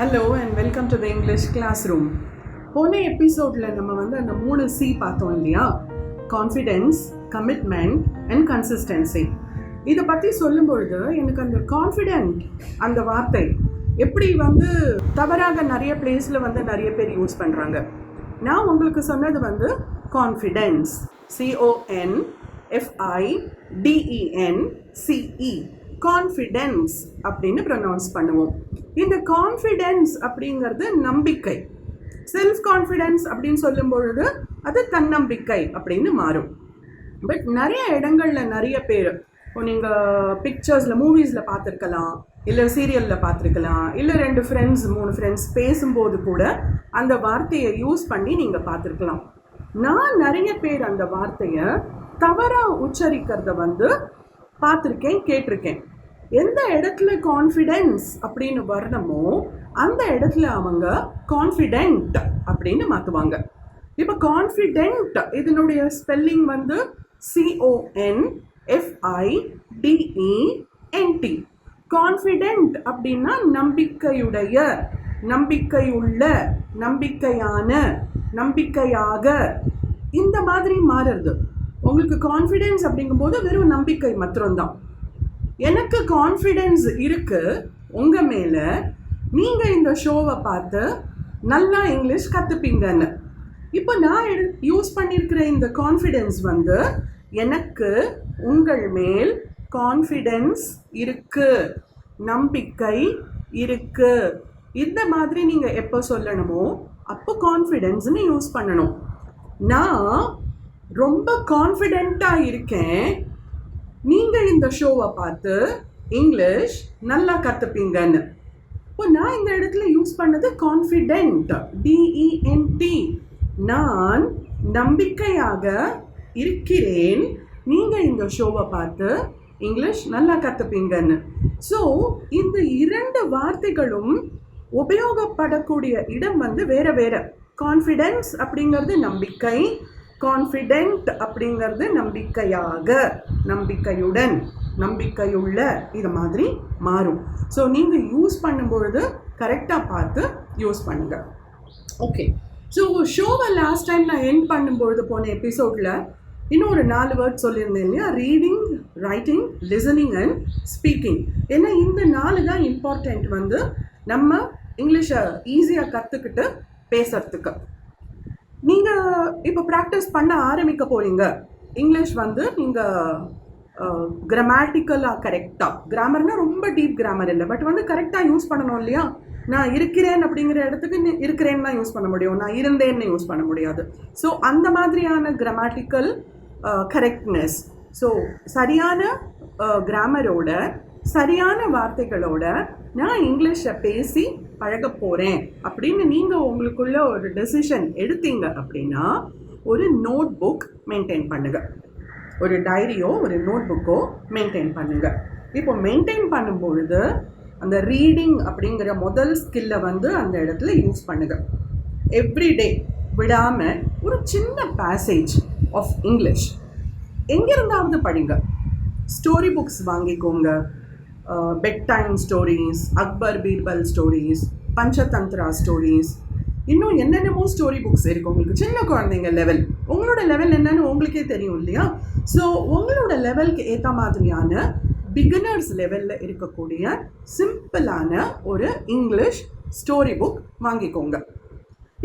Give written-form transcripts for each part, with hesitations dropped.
Hello and welcome to the English classroom. போன எபிசோடில் நம்ம அந்த 3 C பார்த்தோம் இல்லையா? Confidence, commitment and consistency. இதை பற்றி சொல்லும்பொழுது எனக்கு அந்த கான்ஃபிடென்ட் அந்த வார்த்தை எப்படி தவறாக நிறைய பிளேஸில் நிறைய பேர் யூஸ் பண்ணுறாங்க. நான் உங்களுக்கு சொன்னது கான்ஃபிடென்ஸ், CONFIDENCE, கான்ஃபிடென்ஸ் அப்படின்னு ப்ரொனவுன்ஸ் பண்ணுவோம். இந்த கான்ஃபிடென்ஸ் அப்படிங்கிறது நம்பிக்கை. செல்ஃப் கான்ஃபிடென்ஸ் அப்படின்னு சொல்லும் பொழுது அது தன்னம்பிக்கை அப்படின்னு மாறும். பட் நிறைய இடங்களில் நிறைய பேர் நீங்கள் பிக்சர்ஸில், மூவிஸில் பார்த்துருக்கலாம், இல்லை சீரியலில் பார்த்துருக்கலாம், இல்லை 2 ஃப்ரெண்ட்ஸ் 3 ஃப்ரெண்ட்ஸ் பேசும்போது கூட அந்த வார்த்தையை யூஸ் பண்ணி நீங்கள் பார்த்துருக்கலாம். நான் நிறைய பேர் அந்த வார்த்தையை தவறாக உச்சரிக்கிறத பார்த்துருக்கேன், கேட்டிருக்கேன். எந்த இடத்துல கான்ஃபிடென்ஸ் அப்படின்னு வரணுமோ அந்த இடத்துல அவங்க கான்ஃபிடென்ட் அப்படின்னு மாற்றுவாங்க. இப்போ கான்ஃபிடென்ட் இதனுடைய ஸ்பெல்லிங் CONFIDENT. கான்ஃபிடென்ட் அப்படின்னா நம்பிக்கையுடைய, நம்பிக்கையுள்ள, நம்பிக்கையான, நம்பிக்கையாக, இந்த மாதிரி மாறுறது. உங்களுக்கு கான்ஃபிடென்ஸ் அப்படிங்கும்போது வெறும் நம்பிக்கை மாத்திரம்தான். எனக்கு கான்ஃபிடென்ஸ் இருக்கு உங்கள் மேலே, நீங்கள் இந்த ஷோவை பார்த்து நல்லா இங்கிலீஷ் கற்றுப்பீங்கன்னு. இப்போ நான் யூஸ் பண்ணியிருக்கிற இந்த கான்ஃபிடென்ஸ் எனக்கு உங்கள் மேல் கான்ஃபிடென்ஸ் இருக்கு, நம்பிக்கை இருக்கு, இந்த மாதிரி நீங்கள் எப்போ சொல்லணுமோ அப்போ கான்ஃபிடென்ஸ்னு யூஸ் பண்ணணும். நான் ரொம்ப கான்ஃபிடென்ட்டாக இருக்கேன், நீங்கள் இந்த ஷோவை பார்த்து இங்கிலீஷ் நல்லா கற்றுப்பீங்கன்னு. இப்போ நான் இந்த இடத்துல யூஸ் பண்ணது கான்ஃபிடென்ட், DENT. நான் நம்பிக்கையாக இருக்கிறேன், நீங்கள் இந்த ஷோவை பார்த்து இங்கிலீஷ் நல்லா கற்றுப்பீங்கன்னு. ஸோ இந்த 2 வார்த்தைகளும் உபயோகப்படக்கூடிய இடம் வேறு வேறு. கான்ஃபிடென்ஸ் அப்படிங்கிறது நம்பிக்கை, கான்ஃபிடென்ட் அப்படிங்கிறது நம்பிக்கையாக, நம்பிக்கையுடன், நம்பிக்கையுள்ள, இது மாதிரி மாறும். ஸோ நீங்கள் யூஸ் பண்ணும்பொழுது கரெக்டாக பார்த்து யூஸ் பண்ணுங்க. ஓகே, ஸோ ஷோவை லாஸ்ட் டைம் நான் எண்ட் பண்ணும்பொழுது போன எபிசோடில் இன்னும் ஒரு 4 வேர்ட் சொல்லியிருந்தேன் இல்லையா? Reading, writing, listening and speaking. ஏன்னா இந்த 4 தான் இம்பார்ட்டண்ட் நம்ம இங்கிலீஷை ஈஸியாக கற்றுக்கிட்டு பேசுறதுக்கு. நீங்கள் இப்போ ப்ராக்டிஸ் பண்ண ஆரம்பிக்க போகிறீங்க இங்கிலீஷ். நீங்கள் கிராமட்டிக்கலாக கரெக்டாக, கிராமர்னால் ரொம்ப டீப் கிராமர் இல்லை, பட் கரெக்டாக யூஸ் பண்ணணும் இல்லையா? நான் இருக்கிறேன் அப்படிங்கிற இடத்துக்கு இருக்கிறேன்னு தான் யூஸ் பண்ண முடியும், நான் இருந்தேன்னு யூஸ் பண்ண முடியாது. ஸோ அந்த மாதிரியான கிராமட்டிக்கல் கரெக்ட்னஸ், ஸோ சரியான கிராமரோட, சரியான வார்த்தைகளோட நான் இங்கிலீஷை பேசி பழக போகிறேன் அப்படின்னு நீங்கள் உங்களுக்குள்ள ஒரு டெசிஷன் எடுத்தீங்க அப்படின்னா ஒரு நோட் புக் மெயின்டைன் பண்ணுங்கள். ஒரு டைரியோ ஒரு நோட் புக்கோ மெயின்டைன் பண்ணுங்கள். இப்போ மெயின்டைன் பண்ணும்பொழுது அந்த ரீடிங் அப்படிங்கிற முதல் ஸ்கில்லை அந்த இடத்துல யூஸ் பண்ணுங்கள். எவ்ரிடே விடாமல் ஒரு சின்ன பேசேஜ் ஆஃப் இங்கிலீஷ் எங்கிருந்தாவது படிங்க. ஸ்டோரி புக்ஸ் வாங்கிக்கோங்க. Bedtime stories, Akbar Birbal stories, Panchatantra stories, இன்னும் என்னென்னமோ ஸ்டோரி புக்ஸ் இருக்குது. உங்களுக்கு சின்ன குழந்தைங்க லெவல், உங்களோட லெவல் என்னன்னு உங்களுக்கே தெரியும் இல்லையா? ஸோ உங்களோட லெவலுக்கு ஏற்ற மாதிரியான பிகினர்ஸ் லெவலில் இருக்கக்கூடிய சிம்பிளான ஒரு இங்கிலீஷ் ஸ்டோரி புக் வாங்கிக்கோங்க.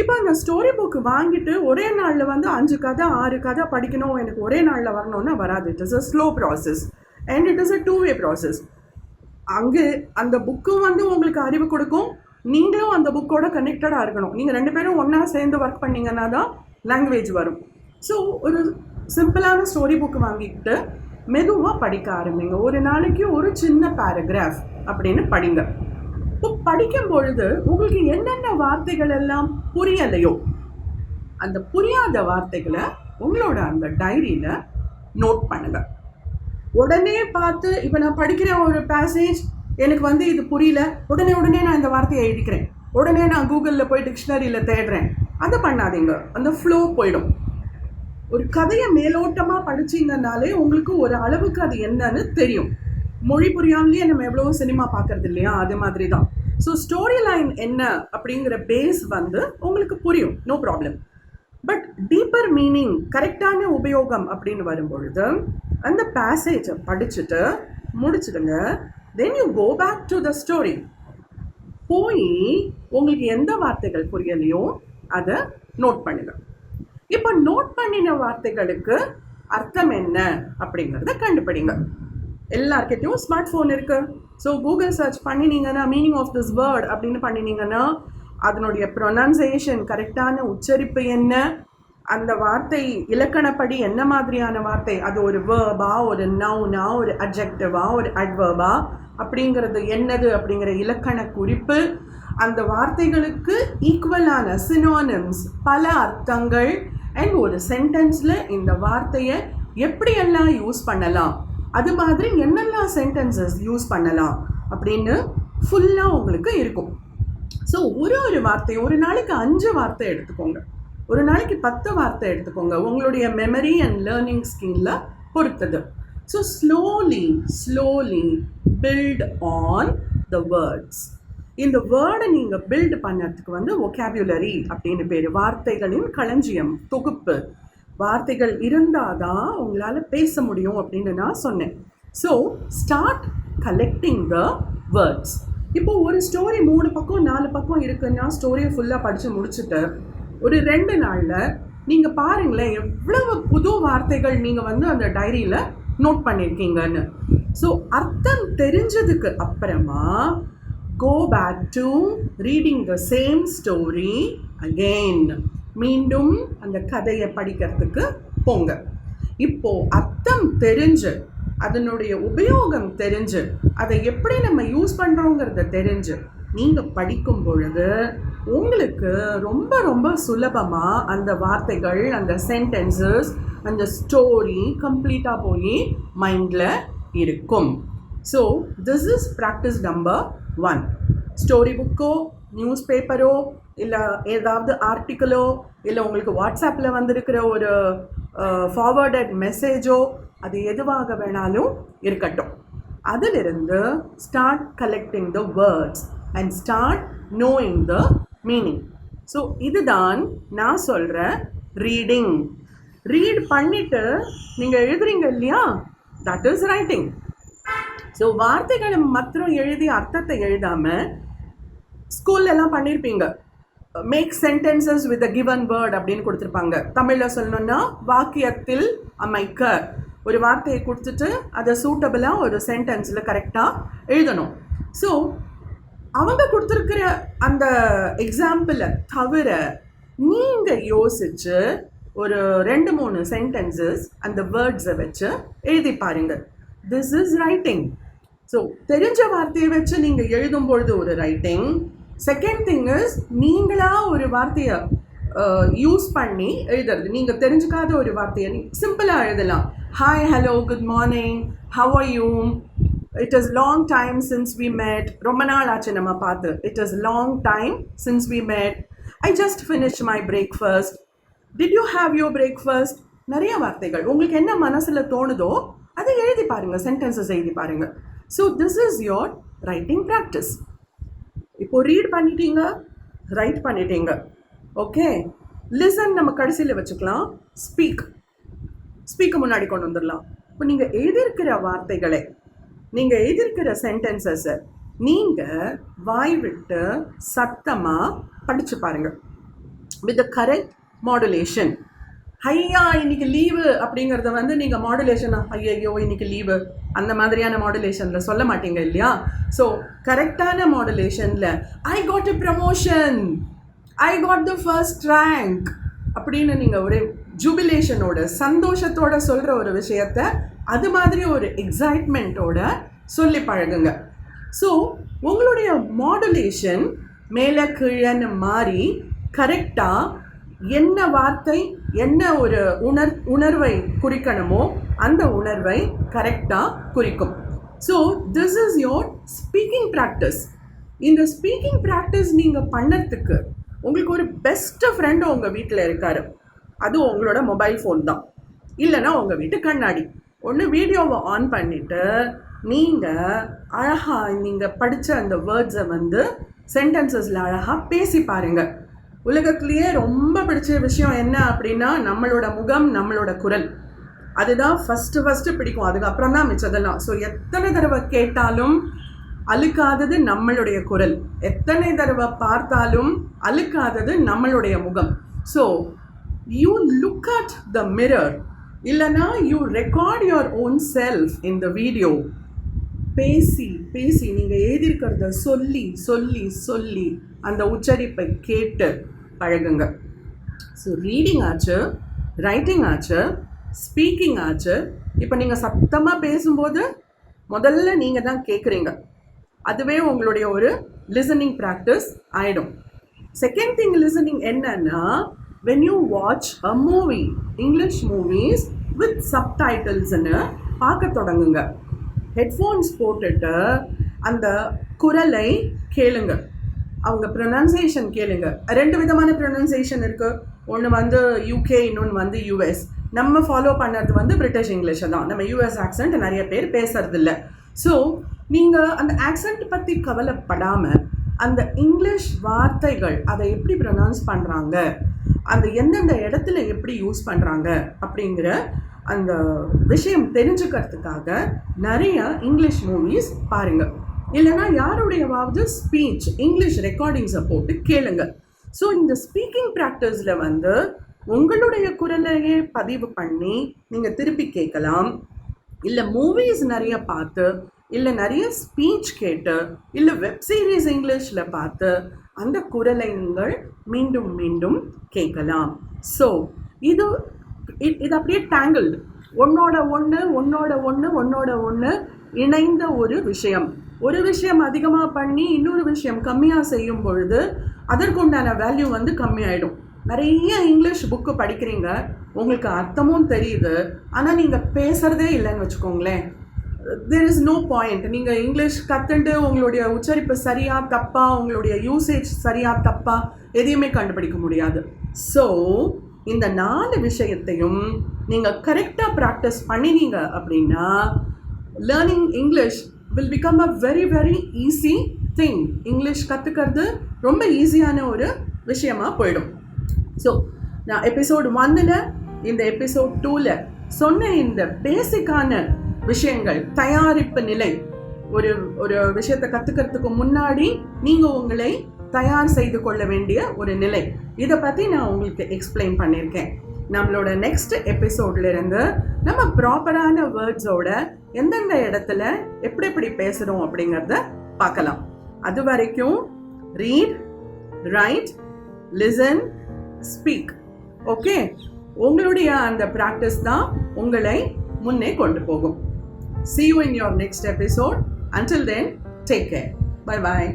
இப்போ அந்த ஸ்டோரி புக் வாங்கிட்டு ஒரே நாளில் 5 கதை 6 கதை படிக்கணும், எனக்கு ஒரே நாளில் வரணும்னா வராது. It is a slow process and it is a 2-way process. அங்கே அந்த புக்கும் உங்களுக்கு அறிவு கொடுக்கும், நீங்களும் அந்த புக்கோட கனெக்டடாக இருக்கணும். நீங்கள் 2 பேரும் ஒன்றா சேர்ந்து ஒர்க் பண்ணிங்கன்னா தான் லாங்குவேஜ் வரும். ஸோ ஒரு சிம்பிளான ஸ்டோரி புக் வாங்கிக்கிட்டு மெதுவாக படிக்க ஆரம்பிங்க. ஒரு நாளைக்கு ஒரு சின்ன பேராகிராஃப் அப்படின்னு படிங்க. இப்போ படிக்கும் பொழுது உங்களுக்கு என்னென்ன வார்த்தைகள் எல்லாம் புரியலையோ அந்த புரியாத வார்த்தைகளை உங்களோட அந்த டைரியில் நோட் பண்ணுங்கள். உடனே பார்த்து இப்போ நான் படிக்கிற ஒரு பேசேஜ் எனக்கு இது புரியல, உடனே நான் இந்த வார்த்தையை எழுதிக்கிறேன், உடனே நான் கூகுளில் போய் டிக்ஷனரியில் தேடுறேன், அதை பண்ணாதீங்க. அந்த ஃப்ளோ போயிடும். ஒரு கதையை மேலோட்டமாக படிச்சிங்கனாலே உங்களுக்கு ஒரு அளவுக்கு அது என்னன்னு தெரியும். மொழி புரியாமலேயே நம்ம எவ்வளோ சினிமா பார்க்கறது இல்லையா? அது மாதிரி தான். ஸோ ஸ்டோரி லைன் என்ன அப்படிங்கிற பேஸ் வந்து உங்களுக்கு புரியும், no problem. But deeper meaning, கரெக்டான உபயோகம் அப்படின்னு வரும்பொழுது அந்த பேசேஜை படிச்சுட்டு முடிச்சுடுங்க. Then you go back to the story. போய் உங்களுக்கு எந்த வார்த்தைகள் புரியலையோ அதை நோட் பண்ணுங்க. இப்போ நோட் பண்ணின வார்த்தைகளுக்கு அர்த்தம் என்ன அப்படிங்கிறத கண்டுபிடிங்க. எல்லார்கிட்டையும் ஸ்மார்ட் ஃபோன் இருக்கு. ஸோ கூகுள் சர்ச் பண்ணினீங்கன்னா மீனிங் ஆஃப் திஸ் வேர்ட் அப்படின்னு பண்ணினீங்கன்னா அதனுடைய ப்ரொனன்சியேஷன், கரெக்டான உச்சரிப்பு என்ன, அந்த வார்த்தை இலக்கணப்படி என்ன மாதிரியான வார்த்தை, அது ஒரு வேர்பா, ஒரு நவுனா, ஒரு அட்ஜெக்டிவா, ஒரு அட்வர்பா அப்படிங்கிறது என்னது அப்படிங்கிற இலக்கண குறிப்பு, அந்த வார்த்தைகளுக்கு ஈக்குவலான சினோனிம்ஸ், பல அர்த்தங்கள், அண்ட் ஒரு சென்டென்ஸில் இந்த வார்த்தையை எப்படியெல்லாம் யூஸ் பண்ணலாம், அது மாதிரி என்னெல்லாம் சென்டென்சஸ் யூஸ் பண்ணலாம் அப்படின்னு ஃபுல்லாக உங்களுக்கு இருக்கும். ஸோ ஒரு வார்த்தை, ஒரு நாளைக்கு 5 வார்த்தை எடுத்துக்கோங்க, ஒரு நாளைக்கு 10 வார்த்தை எடுத்துக்கோங்க, உங்களுடைய மெமரி அண்ட் லேர்னிங் ஸ்கில்ல பொறுத்தது. So slowly build on the words. இந்த வேர்டை நீங்கள் பில்ட் பண்ணுறதுக்கு வந்து ஒகாபுலரி அப்படின்னு பேர், வார்த்தைகளின் களஞ்சியம், தொகுப்பு. வார்த்தைகள் இருந்தால் தான் உங்களால் பேச முடியும் அப்படின்னு நான் சொன்னேன். So start collecting the words. இப்போது ஒரு ஸ்டோரி 3 பக்கம் 4 பக்கம் இருக்குன்னா ஸ்டோரியை ஃபுல்லாக படித்து முடிச்சுட்டு ஒரு 2 நாளில் நீங்கள் பாருங்களேன் எவ்வளவு புது வார்த்தைகள் நீங்கள் வந்து அந்த டைரியில் நோட் பண்ணியிருக்கீங்கன்னு. ஸோ அர்த்தம் தெரிஞ்சதுக்கு அப்புறமா go back to reading the same story again. மீண்டும் அந்த கதையை படிக்கிறதுக்கு போங்க. இப்போ அர்த்தம் தெரிஞ்சு, அதனுடைய உபயோகம் தெரிஞ்சு, அதை எப்படி நம்ம யூஸ் பண்ணுறோங்கிறத தெரிஞ்சு நீங்கள் படிக்கும் பொழுது உங்களுக்கு ரொம்ப ரொம்ப சுலபமாக அந்த வார்த்தைகள், அந்த சென்டென்சஸ், அந்த ஸ்டோரி கம்ப்ளீட்டாக போய் மைண்டில் இருக்கும். So this is practice number 1. Story புக்கோ, நியூஸ் பேப்பரோ, இல்லை ஏதாவது ஆர்டிக்கலோ, இல்லை உங்களுக்கு வாட்ஸ்அப்பில் வந்திருக்கிற ஒரு ஃபார்வர்டட் மெசேஜோ, அது எதுவாக வேணாலும் இருக்கட்டும். அதிலிருந்து start collecting the words and start knowing the meaning. So இதுதான் நான் சொல்கிற ரீடிங். ரீட் பண்ணிவிட்டு நீங்கள் எழுதுறீங்க இல்லையா, தட் இஸ் ரைட்டிங். ஸோ வார்த்தைகளை மாத்திரம் எழுதி அர்த்தத்தை எழுதாமல், ஸ்கூல்லலாம் பண்ணியிருப்பீங்க, make sentences with a given word அப்படின்னு கொடுத்துருப்பாங்க. தமிழில் சொல்லணுன்னா வாக்கியத்தில் அமைக்க ஒரு வார்த்தையை கொடுத்துட்டு அதை சூட்டபிளாக ஒரு சென்டென்ஸில் கரெக்டாக எழுதணும். ஸோ அவங்க கொடுத்துருக்கிற அந்த எக்ஸாம்பிளை தவிர நீங்கள் யோசித்து ஒரு 2-3 சென்டென்சஸ் அந்த வேர்ட்ஸை வச்சு எழுதி பாருங்கள். This is writing. ஸோ தெரிஞ்ச வார்த்தையை வச்சு நீங்கள் எழுதும் பொழுது ஒரு ரைட்டிங். செகண்ட் திங் இஸ் நீங்களாக ஒரு வார்த்தையை யூஸ் பண்ணி எழுதுறது. நீங்கள் தெரிஞ்சுக்காத ஒரு வார்த்தையை சிம்பிளாக எழுதலாம். Hi, hello, good morning, how are you, it is long time since we met, ரொம்ப நாள் ஆச்சு நம்ம பார்த்து, it is long time since we met, I just finish my breakfast, did you have your breakfast. நிறைய வார்த்தைகள் உங்களுக்கு என்ன மனசில் தோணுதோ அதை எழுதி பாருங்கள், சென்டென்சஸ் எழுதி பாருங்கள். So this is your writing practice. இப்போது ரீட் பண்ணிட்டீங்க, ரைட் பண்ணிட்டீங்க, ஓகே. லிசன் நம்ம கடைசியில் வச்சுக்கலாம். ஸ்பீக்கு முன்னாடி கொண்டு வந்துடலாம். இப்போ நீங்கள் எழுதியிருக்கிற வார்த்தைகளை, நீங்கள் எழுதியிருக்கிற சென்டென்சஸை நீங்கள் வாய் விட்டு சத்தமாக படித்து பாருங்கள் வித் த கரெக்ட் மாடுலேஷன். ஐயா இன்னைக்கு லீவு அப்படிங்கிறத வந்து நீங்கள் மாடுலேஷனா, ஐயோ இன்னைக்கு லீவு அந்த மாதிரியான மாடுலேஷனில் சொல்ல மாட்டீங்க இல்லையா. ஸோ கரெக்டான மாடுலேஷனில் I got a promotion, I got the first rank அப்படின்னு நீங்கள் ஒரு ஜூபிலேஷனோட, சந்தோஷத்தோட சொல்கிற ஒரு விஷயத்த அது மாதிரி ஒரு எக்ஸைட்மெண்ட்டோட சொல்லி பழகுங்க. ஸோ உங்களுடைய மாடுலேஷன் மேலே கீழேன்னு மாறி கரெக்டாக என்ன வார்த்தை, என்ன ஒரு உணர்வை குறிக்கணுமோ அந்த உணர்வை கரெக்டாக குறிக்கும். So this is your speaking practice. இந்த ஸ்பீக்கிங் ப்ராக்டிஸ் நீங்கள் பண்ணறதுக்கு உங்களுக்கு ஒரு பெஸ்ட்டு ஃப்ரெண்டு உங்கள் வீட்டில் இருக்கார். அது உங்களோட மொபைல் ஃபோன் தான், இல்லைன்னா உங்கள் வீட்டு கண்ணாடி. ஒன்று வீடியோவை ஆன் பண்ணிவிட்டு நீங்கள் அழகாக நீங்கள் படித்த அந்த வேர்ட்ஸை வந்து சென்டென்சஸ்ல அழகா பேசி பாருங்க. உலகத்திலேயே ரொம்ப பிடிச்ச விஷயம் என்ன அப்படின்னா நம்மளோட முகம், நம்மளோட குரல். அதுதான் ஃபர்ஸ்ட் பிடிக்கும். அதுக்கப்புறம் தான் மிச்சதெல்லாம். ஸோ எத்தனை தடவை கேட்டாலும் அழுக்காதது நம்மளுடைய குரல், எத்தனை தடவை பார்த்தாலும் அழுக்காதது நம்மளுடைய முகம். So you look at the mirror, இல்லைனா you record your own self in the video. பேசி பேசி நீங்கள் எழுதியிருக்கிறத சொல்லி சொல்லி சொல்லி அந்த உச்சரிப்பை கேட்டு பழகுங்க. ஸோ ரீடிங் ஆச்சு, ரைட்டிங் ஆச்சு, ஸ்பீக்கிங் ஆச்சு. இப்போ நீங்கள் சத்தமாக பேசும்போது முதல்ல நீங்கள் தான் கேட்குறீங்க. அதுவே உங்களுடைய ஒரு லிசனிங் ப்ராக்டிஸ் ஆகிடும். செகண்ட் திங் லிசனிங் என்னன்னா, when you watch a movie, English movies with subtitles-னு பார்க்க தொடங்குங்க. ஹெட்ஃபோன்ஸ் போட்டுட்டு அந்த குரலை கேளுங்க, அவங்க ப்ரொனன்சியேஷன் கேளுங்க. 2 விதமான ப்ரொனன்சியேஷன் இருக்குது. ஒன்று வந்து யூகே, இன்னொன்று வந்து யூஎஸ். நம்ம ஃபாலோ பண்ணுறது பிரிட்டிஷ் இங்கிலீஷை தான். நம்ம யூஎஸ் ஆக்சென்ட் நிறைய பேர் பேசுறதில்ல. ஸோ நீங்கள் அந்த ஆக்சென்ட் பற்றி கவலைப்படாமல் அந்த இங்கிலீஷ் வார்த்தைகள் அதை எப்படி ப்ரொனவுன்ஸ் பண்ணுறாங்க, அந்த எந்தெந்த இடத்துல எப்படி யூஸ் பண்ணுறாங்க அப்படிங்கிற அந்த விஷயம் தெரிஞ்சுக்கிறதுக்காக நிறைய இங்கிலீஷ் மூவிஸ் பாருங்கள். இல்லைனா யாருடையவாவது ஸ்பீச் இங்கிலீஷ் ரெக்கார்டிங்ஸை போட்டு கேளுங்க. ஸோ இந்த ஸ்பீக்கிங் ப்ராக்டிஸில் உங்களுடைய குரலையே பதிவு பண்ணி நீங்கள் திருப்பி கேட்கலாம். இல்லை மூவிஸ் நிறைய பார்த்து, இல்லை நிறைய ஸ்பீச் கேட்டு, இல்லை வெப் சீரிஸ் இங்கிலீஷில் பார்த்து அந்த குரலை நீங்கள் மீண்டும் மீண்டும் கேட்கலாம். ஸோ இது அப்படியே டேங்கிள்டு, ஒன்னோட ஒன்று இணைந்த ஒரு விஷயம். ஒரு விஷயம் அதிகமாக பண்ணி இன்னொரு விஷயம் கம்மியாக செய்யும் பொழுது அதற்குண்டான வேல்யூ கம்மியாயிடும். நிறைய இங்கிலீஷ் புக்கு படிக்கிறீங்க, உங்களுக்கு அர்த்தமும் தெரியுது, ஆனால் நீங்கள் பேசுகிறதே இல்லைன்னு வச்சுக்கோங்களேன். there is no point. நீங்கள் இங்கிலீஷ் கற்றுண்டு உங்களுடைய உச்சரிப்பு சரியா தப்பா, உங்களுடைய யூசேஜ் சரியா தப்பா எதையுமே கண்டுபிடிக்க முடியாது. ஸோ இந்த 4 விஷயத்தையும் நீங்கள் கரெக்டாக ப்ராக்டிஸ் பண்ணினீங்க அப்படின்னா learning English will become a very very easy thing. English கற்றுக்கிறது ரொம்ப ஈஸியான ஒரு விஷயமா போயிடும். ஸோ நான் எபிசோட் 1ல் இந்த எபிசோட் 2ல் சொன்ன இந்த பேசிக்கான விஷயங்கள், தயாரிப்பு நிலை, ஒரு விஷயத்தை கற்றுக்கிறதுக்கு முன்னாடி நீங்கள் உங்களை தயார் செய்து கொள்ள வேண்டிய ஒரு நிலை, இதை பற்றி நான் உங்களுக்கு எக்ஸ்பிளைன் பண்ணியிருக்கேன். நம்மளோட நெக்ஸ்ட் எபிசோட்ல இருந்து நம்ம ப்ராப்பரான வேர்ட்ஸோட எந்தெந்த இடத்துல எப்படி பேசுகிறோம் அப்படிங்கிறத பார்க்கலாம். அது வரைக்கும் read, right, listen, speak. Okay, உங்களுடைய அந்த ப்ராக்டிஸ் தான் உங்களை முன்னே கொண்டு போகும். See you in your next episode. Until then, take care. Bye bye.